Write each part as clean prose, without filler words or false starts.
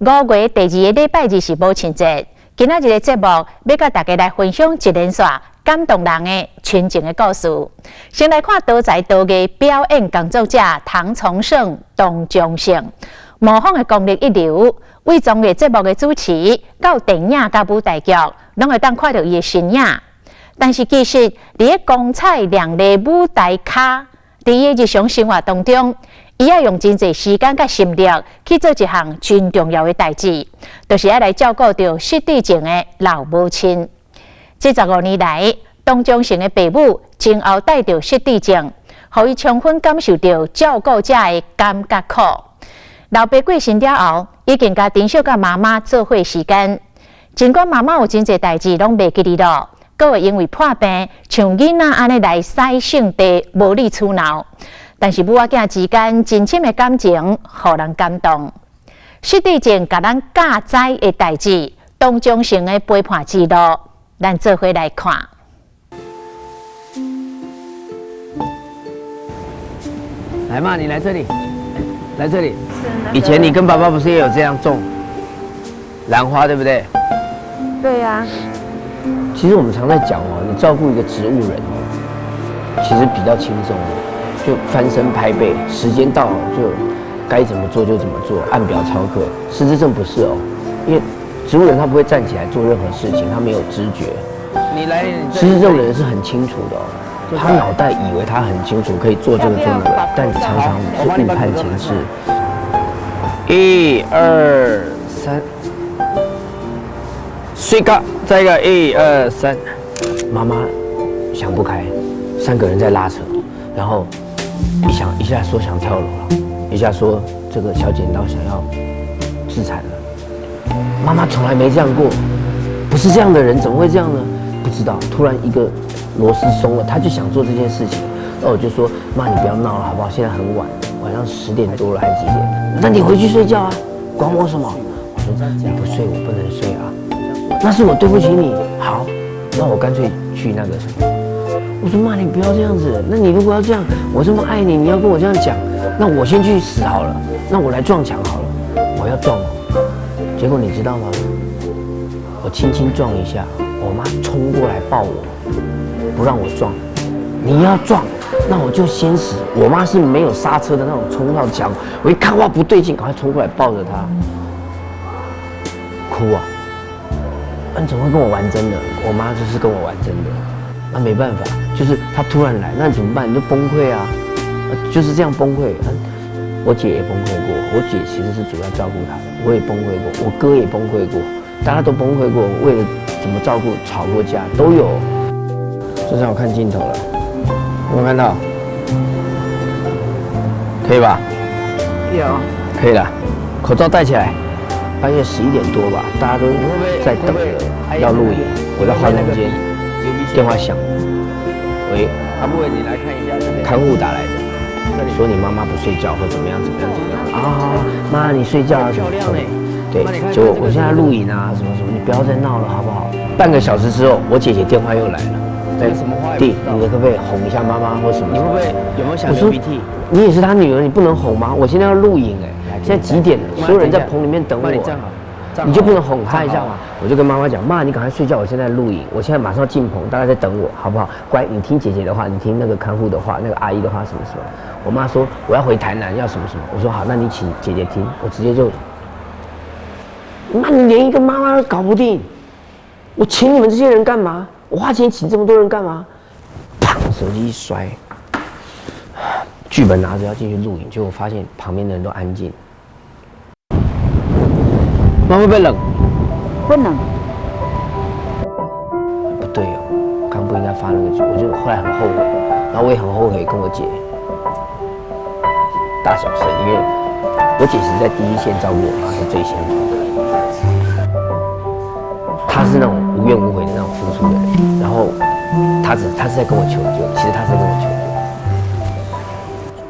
5月第2个礼拜日是母亲节，今仔日的节目要甲大家来分享一连串感动人的亲情的故事。先来看多才多艺表演工作者唐崇盛、董忠胜，模仿的功力一流。为综艺节目的主持到电影甲舞台剧，拢会当看到伊的身影。但是其实，伫个光彩亮丽舞台卡，伫伊日常生活当中，伊要用真侪时间甲心力去做一项真重要的代志，就是要来照顾到失智症的老母亲。这15年来，董忠胜的父母前后带着失智症，互伊充分感受到照顾者的甘甲苦。老爸过身了后，已经甲珍惜甲妈妈做伙时间。尽管妈妈有真侪代志拢袂记哩咯，阁会因为破病像囡仔安尼来使性地无理取闹，但是母仔囝之间真深的感情，互人感动。失智症甲咱教知的代志，董忠胜的陪伴之路，咱做伙来看。来嘛，你来这里，来这里。以前你跟爸爸不是也有这样种兰花，对不对？对呀。其实我们常在讲哦，你照顾一个植物人，其实比较轻松的，就翻身拍背，时间到了就该怎么做就怎么做，按表操课。失智症不是哦，因为植物人他不会站起来做任何事情，他没有知觉。你来，失智症的人是很清楚的哦。他脑袋以为他很清楚可以做这个做那个，但常常是误判情势。1、2、3，睡觉，再一个1、2、3。妈妈想不开，3个人在拉扯，然后一下说想跳楼了，一下说这个小剪刀想要自残了。妈妈从来没这样过，不是这样的人，怎么会这样呢？不知道，突然一个螺丝松了，他就想做这件事情。然后我就说：“妈，你不要闹了，好不好？现在很晚，晚上10点多了，还几点？那你回去睡觉啊，管我什么？”我说：“你不睡，我不能睡啊。那是我对不起你。好，那我干脆去那个什么。”我说：“妈，你不要这样子。那你如果要这样，我这么爱你，你要跟我这样讲，那我先去死好了。那我来撞墙好了，我要撞哦。结果你知道吗？我轻轻撞一下。”我妈冲过来抱我，不让我撞。你要撞，那我就先死。我妈是没有刹车的那种，冲到墙，我一看哇不对劲，赶快冲过来抱着她，哭啊！你怎么会跟我玩真的？我妈就是跟我玩真的。那没办法，就是她突然来，那你怎么办？你就崩溃啊，就是这样崩溃。我姐也崩溃过，我姐其实是主要照顾她的，我也崩溃过，我哥也崩溃过。大家都崩溃过，为了怎么照顾吵过架都有。至少我看镜头了，有没有看到？可以吧？有。可以了，口罩戴起来。半夜11点多吧，大家都在等着要录影。我在化妆间，电话响。喂，阿布伟，你来看一下，看护打来的，说你妈妈不睡觉或怎么样怎么样怎么样。啊，妈，你睡觉啊？什么？对，结果我现在录影啊，什么什么，你不要再闹了，好不好？半个小时之后，我姐姐电话又来了。对，弟，你可不可以哄一下妈妈或什么？你会不会有没有想流鼻涕？你也是她女儿，你不能哄吗？我现在要录影哎，现在几点了？所有人在棚里面等我，你就不能哄她一下吗？我就跟妈妈讲，妈，你赶快睡觉，我现在录影，我现在马上进棚，大家在等我，好不好？乖，你听姐姐的话，你听那个看护的话，那个阿姨的话，什么什么。我妈说我要回台南，要什么什么。我说好，那你请姐姐听，我直接就。妈，你连一个妈妈都搞不定，我请你们这些人干嘛？我花钱请这么多人干嘛？砰！手机一摔，剧本拿着要进去录影，结果发现旁边的人都安静。妈会不会冷？不冷。不对哦，刚不应该发那个剧，我就后来很后悔，然后我也很后悔跟我姐大小声，因为我姐是在第一线照顾我妈，是最先锋。他是那种无怨无悔的那种付出的人，然后他是在跟我求救，其实他是在跟我求救，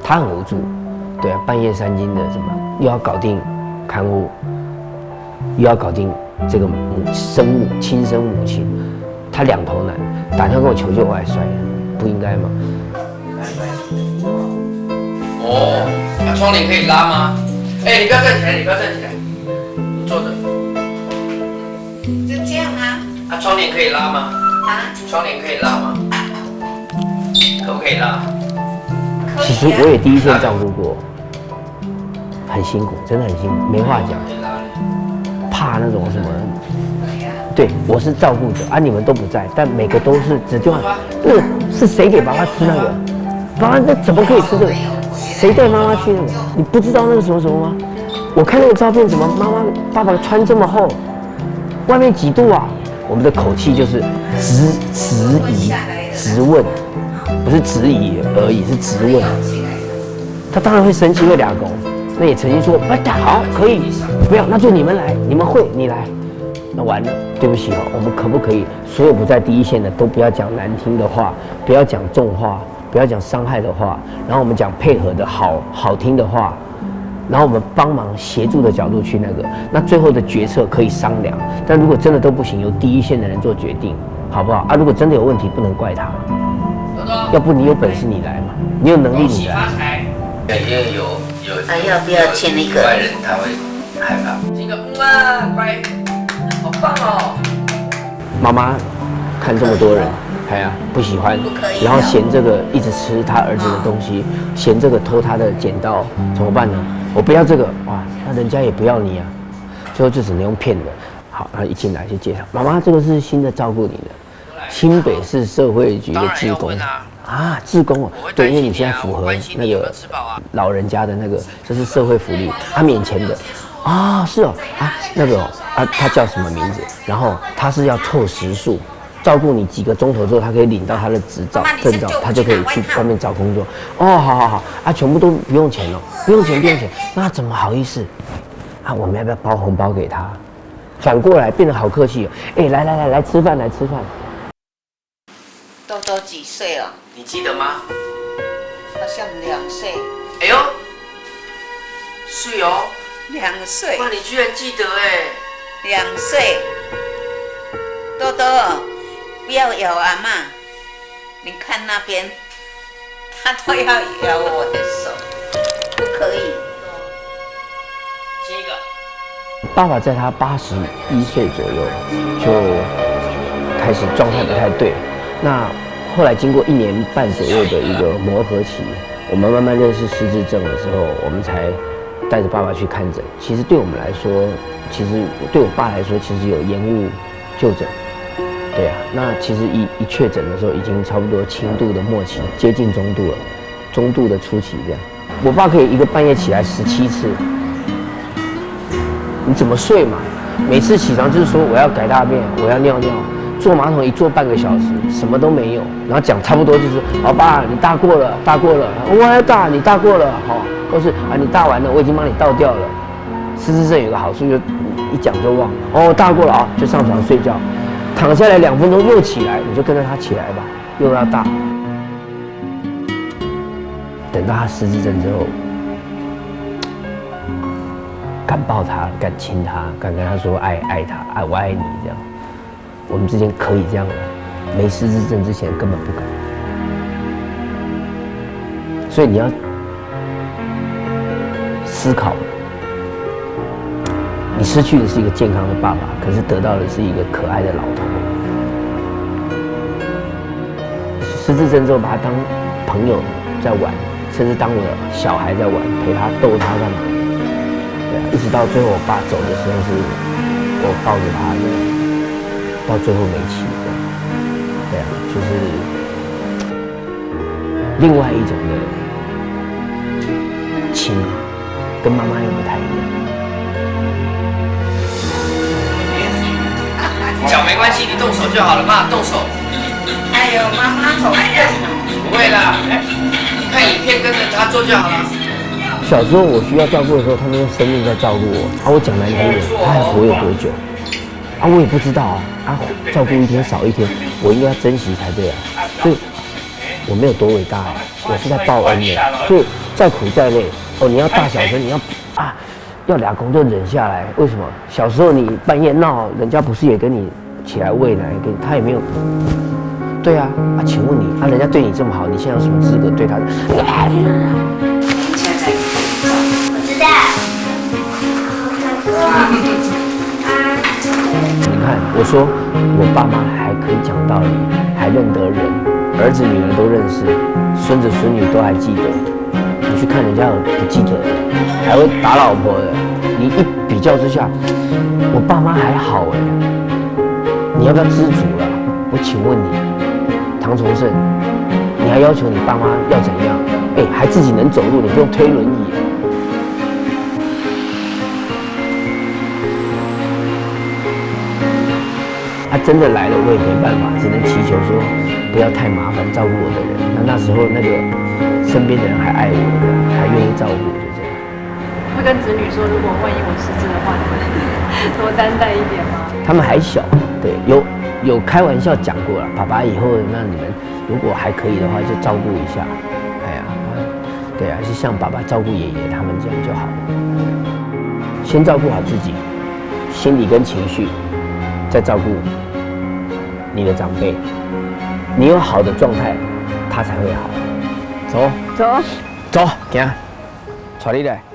他很无助，对啊，半夜3更的什么又要搞定看护，又要搞定这个亲生母亲，他2头难，打电话跟我求救我还摔了，不应该吗？哦，那窗帘可以拉吗？哎，你不要站起来，你不要站起来。窗帘可以拉吗？啊，窗帘可以拉吗？可不可以拉？可以啊其实我也第一线照顾过，很辛苦，真的很辛苦，没话讲。怕那种什么，对我是照顾者啊，你们都不在，但每个都是指定是谁给爸爸吃那个？爸爸这怎么可以吃这个？谁带妈妈去那个？你不知道那个什么什么吗？我看那个照片，怎么爸爸穿这么厚，外面几度啊？我们的口气就是质疑、质问，不是质疑而已，是质问。他当然会生气，会俩狗。那也曾经说，好，可以，不要，那就你们来，你们会，你来。那完了，对不起哦，我们可不可以所有不在第一线的都不要讲难听的话，不要讲重话，不要讲伤害的话，然后我们讲配合的好听的话，然后我们帮忙协助的角度去那个，那最后的决策可以商量，但如果真的都不行，由第一线的人做决定，好不好啊？如果真的有问题，不能怪他，要不你有本事你来嘛，你有能力你来。因为有要不要签一个？外人他会害怕。这个乖，好棒哦！妈妈看这么多人，不喜欢，然后嫌这个一直吃他儿子的东西，嫌这个偷他的剪刀，怎么办呢？我不要这个，哇，那人家也不要你啊，最后就只能用骗的。好，然后一进来就介绍，妈妈，这个是新的照顾你的，新北市社会局的志工。志工哦，对，因为你现在符合那个老人家的那个，这是社会福利，免钱的，是哦，那个他叫什么名字？然后他是要凑时数，照顾你几个钟头之后，他可以领到他的执照、证照，他就可以去外面找工作。好，全部都不用钱哦，不用钱，那怎么好意思？我们要不要包红包给他？反过来变得好客气哦，来吃饭，来吃饭。豆几岁了？你记得吗？好像2岁。哎呦，是哦，2岁。哇，你居然记得哎！2岁。豆豆，不要咬阿嬷，你看那边，他都要咬我的手，不可以。亲一个。爸爸在他81岁左右就开始状态不太对，那。后来经过1年半左右的一个磨合期，我们慢慢认识失智症了之后，我们才带着爸爸去看诊。其实对我们来说，其实对我爸来说，其实有延误就诊。对啊，那其实一确诊的时候，已经差不多轻度的末期，接近中度了，中度的初期这样。我爸可以一个半夜起来17次，你怎么睡嘛？每次起床就是说我要改大便，我要尿尿。坐马桶一坐半个小时，什么都没有，然后讲差不多就是，好爸，你大过了，我还大，你大过了，或是你大完了，我已经帮你倒掉了。失智症有个好处，就一讲就忘，大过了啊，就上床睡觉，躺下来2分钟又起来，你就跟着他起来吧，又要大。等到他失智症之后，敢抱他，敢亲他，敢跟他说爱他，我爱你这样。我们之间可以这样的，没失智症之前根本不敢。所以你要思考，你失去的是一个健康的爸爸，可是得到的是一个可爱的老头。失智症之后，把他当朋友在玩，甚至当我的小孩在玩，陪他逗他干嘛？对啊，一直到最后我爸走的时候，是我抱着他的。到最后没气的，对啊，就是另外一种的亲，跟妈妈又不太一样。脚没关系，你动手就好了嘛，动手。哎呦，妈妈好笨哦。不会啦，看影片跟着他做就好了。小时候我需要照顾的时候，他们用生命在照顾我。我讲难听点，他还活有多久？我也不知道照顾一天少一天，我应该要珍惜才对啊。所以我没有多伟大，我是在报恩的。所以再苦再累，你要大小声，你要要俩公就忍下来。为什么？小时候你半夜闹，人家不是也跟你起来喂奶，给他也没有。对啊，请问你人家对你这么好，你现在有什么资格对他？我知道。你看，我我说我爸妈还可以讲道理，还认得人，儿子女儿都认识，孙子孙女都还记得。你去看人家有不记得的，还会打老婆的。你一比较之下，我爸妈还好哎。你要不要知足了？我请问你，唐崇盛，你还要求你爸妈要怎样？哎，还自己能走路，你不用推轮椅。他真的来了，我也没办法，只能祈求说不要太麻烦照顾我的人。那时候那个身边的人还爱我的，还愿意照顾，就这样。会跟子女说，如果万一我失智的话，你们多担待一点吗？他们还小，对，有开玩笑讲过了，爸爸以后那你们如果还可以的话，就照顾一下。哎呀，对啊，就像爸爸照顾爷爷他们这样就好了。先照顾好自己，心理跟情绪。再照顾你的长辈，你有好的状态，他才会好。走，走，走，行，带你来。